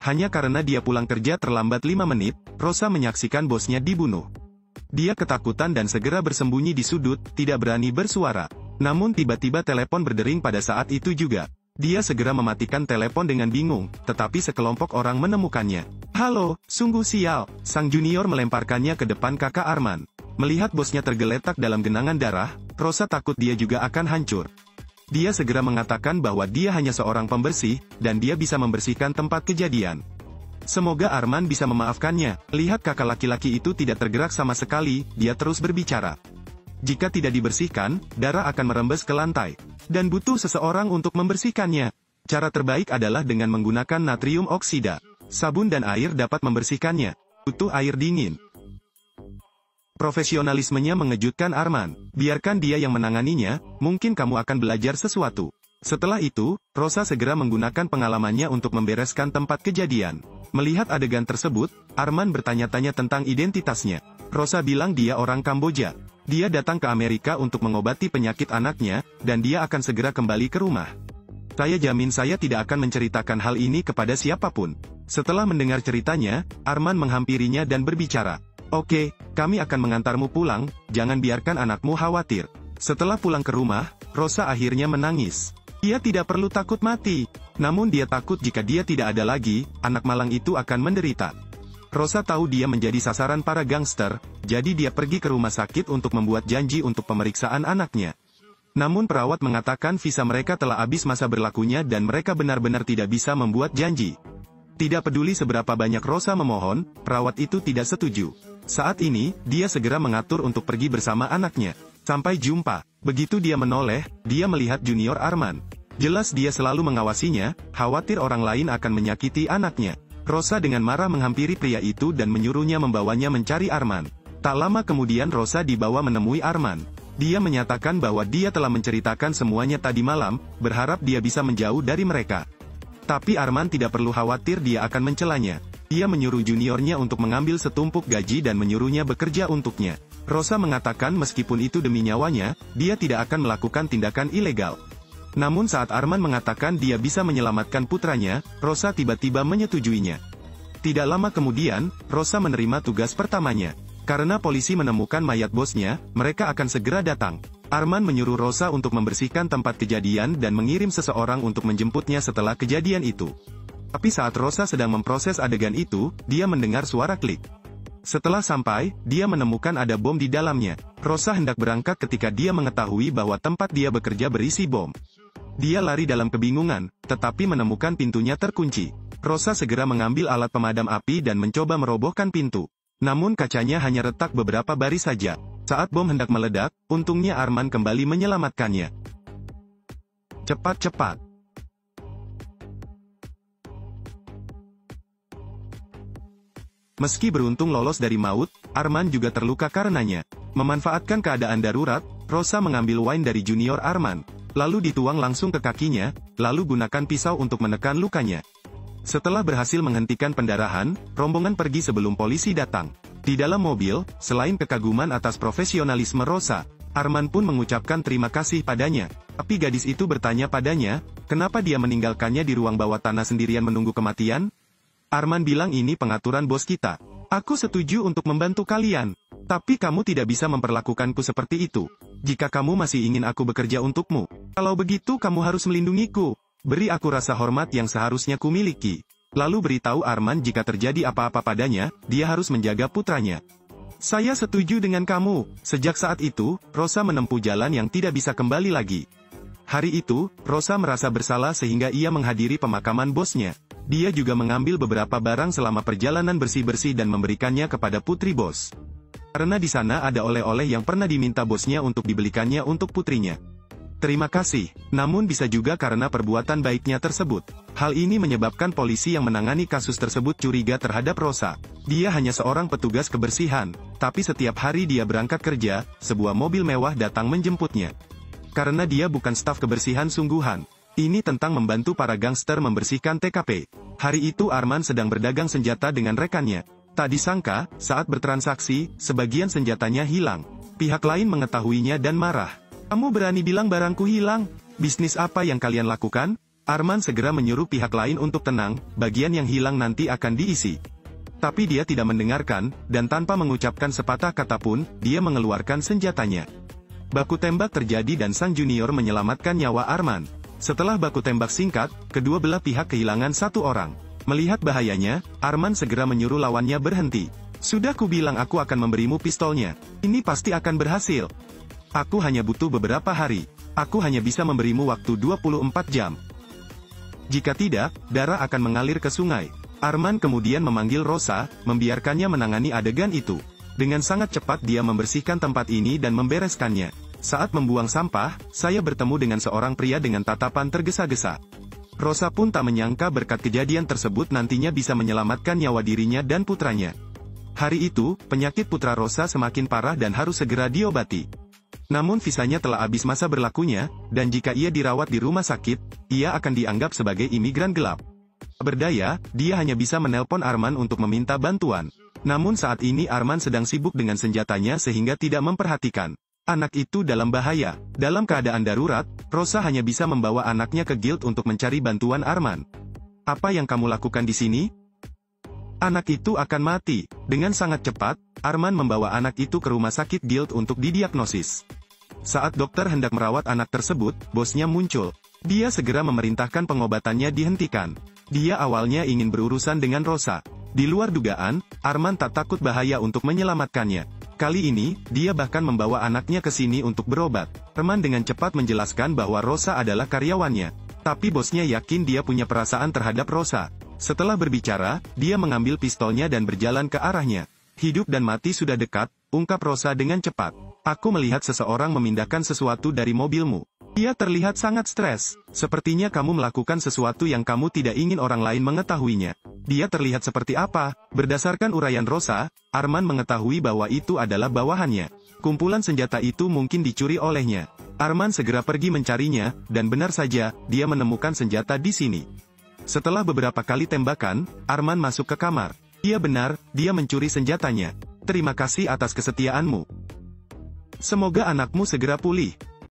Hanya karena dia pulang kerja terlambat 5 menit, Rosa menyaksikan bosnya dibunuh. Dia ketakutan dan segera bersembunyi di sudut, tidak berani bersuara. Namun tiba-tiba telepon berdering pada saat itu juga. Dia segera mematikan telepon dengan bingung, tetapi sekelompok orang menemukannya. "Halo, sungguh sial," sang junior melemparkannya ke depan kakak Arman. Melihat bosnya tergeletak dalam genangan darah, Rosa takut dia juga akan hancur. Dia segera mengatakan bahwa dia hanya seorang pembersih, dan dia bisa membersihkan tempat kejadian. Semoga Arman bisa memaafkannya. Lihat kakak laki-laki itu tidak tergerak sama sekali, dia terus berbicara. Jika tidak dibersihkan, darah akan merembes ke lantai. Dan butuh seseorang untuk membersihkannya. Cara terbaik adalah dengan menggunakan natrium oksida. Sabun dan air dapat membersihkannya. Butuh air dingin. Profesionalismenya mengejutkan Arman. Biarkan dia yang menanganinya, mungkin kamu akan belajar sesuatu. Setelah itu, Rosa segera menggunakan pengalamannya untuk membereskan tempat kejadian. Melihat adegan tersebut, Arman bertanya-tanya tentang identitasnya. Rosa bilang dia orang Kamboja. Dia datang ke Amerika untuk mengobati penyakit anaknya, dan dia akan segera kembali ke rumah. Saya jamin saya tidak akan menceritakan hal ini kepada siapapun. Setelah mendengar ceritanya, Arman menghampirinya dan berbicara. "Oke, kami akan mengantarmu pulang, jangan biarkan anakmu khawatir." Setelah pulang ke rumah, Rosa akhirnya menangis. Dia tidak perlu takut mati. Namun dia takut jika dia tidak ada lagi, anak malang itu akan menderita. Rosa tahu dia menjadi sasaran para gangster, jadi dia pergi ke rumah sakit untuk membuat janji untuk pemeriksaan anaknya. Namun perawat mengatakan visa mereka telah habis masa berlakunya dan mereka benar-benar tidak bisa membuat janji. Tidak peduli seberapa banyak Rosa memohon, perawat itu tidak setuju. Saat ini, dia segera mengatur untuk pergi bersama anaknya. Sampai jumpa. Begitu dia menoleh, dia melihat junior Arman. Jelas dia selalu mengawasinya, khawatir orang lain akan menyakiti anaknya. Rosa dengan marah menghampiri pria itu dan menyuruhnya membawanya mencari Arman. Tak lama kemudian Rosa dibawa menemui Arman. Dia menyatakan bahwa dia telah menceritakan semuanya tadi malam, berharap dia bisa menjauh dari mereka. Tapi Arman tidak perlu khawatir dia akan mencelanya. Dia menyuruh juniornya untuk mengambil setumpuk gaji dan menyuruhnya bekerja untuknya. Rosa mengatakan meskipun itu demi nyawanya, dia tidak akan melakukan tindakan ilegal. Namun saat Arman mengatakan dia bisa menyelamatkan putranya, Rosa tiba-tiba menyetujuinya. Tidak lama kemudian, Rosa menerima tugas pertamanya. Karena polisi menemukan mayat bosnya, mereka akan segera datang. Arman menyuruh Rosa untuk membersihkan tempat kejadian dan mengirim seseorang untuk menjemputnya setelah kejadian itu. Tapi saat Rosa sedang memproses adegan itu, dia mendengar suara klik. Setelah sampai, dia menemukan ada bom di dalamnya. Rosa hendak berangkat ketika dia mengetahui bahwa tempat dia bekerja berisi bom. Dia lari dalam kebingungan, tetapi menemukan pintunya terkunci. Rosa segera mengambil alat pemadam api dan mencoba merobohkan pintu. Namun kacanya hanya retak beberapa baris saja. Saat bom hendak meledak, untungnya Arman kembali menyelamatkannya. Cepat-cepat. Meski beruntung lolos dari maut, Arman juga terluka karenanya. Memanfaatkan keadaan darurat, Rosa mengambil wine dari junior Arman. Lalu dituang langsung ke kakinya, lalu gunakan pisau untuk menekan lukanya. Setelah berhasil menghentikan pendarahan, rombongan pergi sebelum polisi datang. Di dalam mobil, selain kekaguman atas profesionalisme Rosa, Arman pun mengucapkan terima kasih padanya. Tapi gadis itu bertanya padanya, kenapa dia meninggalkannya di ruang bawah tanah sendirian menunggu kematian? Arman bilang ini pengaturan bos kita. Aku setuju untuk membantu kalian. Tapi kamu tidak bisa memperlakukanku seperti itu. Jika kamu masih ingin aku bekerja untukmu, kalau begitu kamu harus melindungiku. Beri aku rasa hormat yang seharusnya kumiliki. Lalu beritahu Arman jika terjadi apa-apa padanya, dia harus menjaga putranya. Saya setuju dengan kamu. Sejak saat itu, Rosa menempuh jalan yang tidak bisa kembali lagi. Hari itu, Rosa merasa bersalah sehingga ia menghadiri pemakaman bosnya. Dia juga mengambil beberapa barang selama perjalanan bersih-bersih dan memberikannya kepada putri bos. Karena di sana ada oleh-oleh yang pernah diminta bosnya untuk dibelikannya untuk putrinya. Terima kasih, namun bisa juga karena perbuatan baiknya tersebut. Hal ini menyebabkan polisi yang menangani kasus tersebut curiga terhadap Rosa. Dia hanya seorang petugas kebersihan, tapi setiap hari dia berangkat kerja, sebuah mobil mewah datang menjemputnya. Karena dia bukan staf kebersihan sungguhan. Ini tentang membantu para gangster membersihkan TKP. Hari itu Arman sedang berdagang senjata dengan rekannya. Tak disangka, saat bertransaksi, sebagian senjatanya hilang. Pihak lain mengetahuinya dan marah. Kamu berani bilang barangku hilang? Bisnis apa yang kalian lakukan? Arman segera menyuruh pihak lain untuk tenang, bagian yang hilang nanti akan diisi. Tapi dia tidak mendengarkan, dan tanpa mengucapkan sepatah kata pun, dia mengeluarkan senjatanya. Baku tembak terjadi dan sang junior menyelamatkan nyawa Arman. Setelah baku tembak singkat, kedua belah pihak kehilangan satu orang. Melihat bahayanya, Arman segera menyuruh lawannya berhenti. Sudah kubilang aku akan memberimu pistolnya. Ini pasti akan berhasil. Aku hanya butuh beberapa hari. Aku hanya bisa memberimu waktu 24 jam. Jika tidak, darah akan mengalir ke sungai. Arman kemudian memanggil Rosa, membiarkannya menangani adegan itu. Dengan sangat cepat dia membersihkan tempat ini dan membereskannya. Saat membuang sampah, saya bertemu dengan seorang pria dengan tatapan tergesa-gesa. Rosa pun tak menyangka berkat kejadian tersebut nantinya bisa menyelamatkan nyawa dirinya dan putranya. Hari itu, penyakit putra Rosa semakin parah dan harus segera diobati. Namun visanya telah habis masa berlakunya, dan jika ia dirawat di rumah sakit, ia akan dianggap sebagai imigran gelap. Berdaya, dia hanya bisa menelpon Arman untuk meminta bantuan. Namun saat ini Arman sedang sibuk dengan senjatanya sehingga tidak memperhatikan. Anak itu dalam bahaya. Dalam keadaan darurat, Rosa hanya bisa membawa anaknya ke guild untuk mencari bantuan Arman. Apa yang kamu lakukan di sini? Anak itu akan mati. Dengan sangat cepat, Arman membawa anak itu ke rumah sakit guild untuk didiagnosis. Saat dokter hendak merawat anak tersebut, bosnya muncul. Dia segera memerintahkan pengobatannya dihentikan. Dia awalnya ingin berurusan dengan Rosa. Di luar dugaan, Arman tak takut bahaya untuk menyelamatkannya. Kali ini, dia bahkan membawa anaknya ke sini untuk berobat. Arman dengan cepat menjelaskan bahwa Rosa adalah karyawannya. Tapi bosnya yakin dia punya perasaan terhadap Rosa. Setelah berbicara, dia mengambil pistolnya dan berjalan ke arahnya. Hidup dan mati sudah dekat, ungkap Rosa dengan cepat. Aku melihat seseorang memindahkan sesuatu dari mobilmu. Dia terlihat sangat stres. Sepertinya kamu melakukan sesuatu yang kamu tidak ingin orang lain mengetahuinya. Dia terlihat seperti apa? Berdasarkan uraian Rosa, Arman mengetahui bahwa itu adalah bawahannya. Kumpulan senjata itu mungkin dicuri olehnya. Arman segera pergi mencarinya, dan benar saja, dia menemukan senjata di sini. Setelah beberapa kali tembakan, Arman masuk ke kamar. Iya benar, dia mencuri senjatanya. Terima kasih atas kesetiaanmu. Semoga anakmu segera pulih.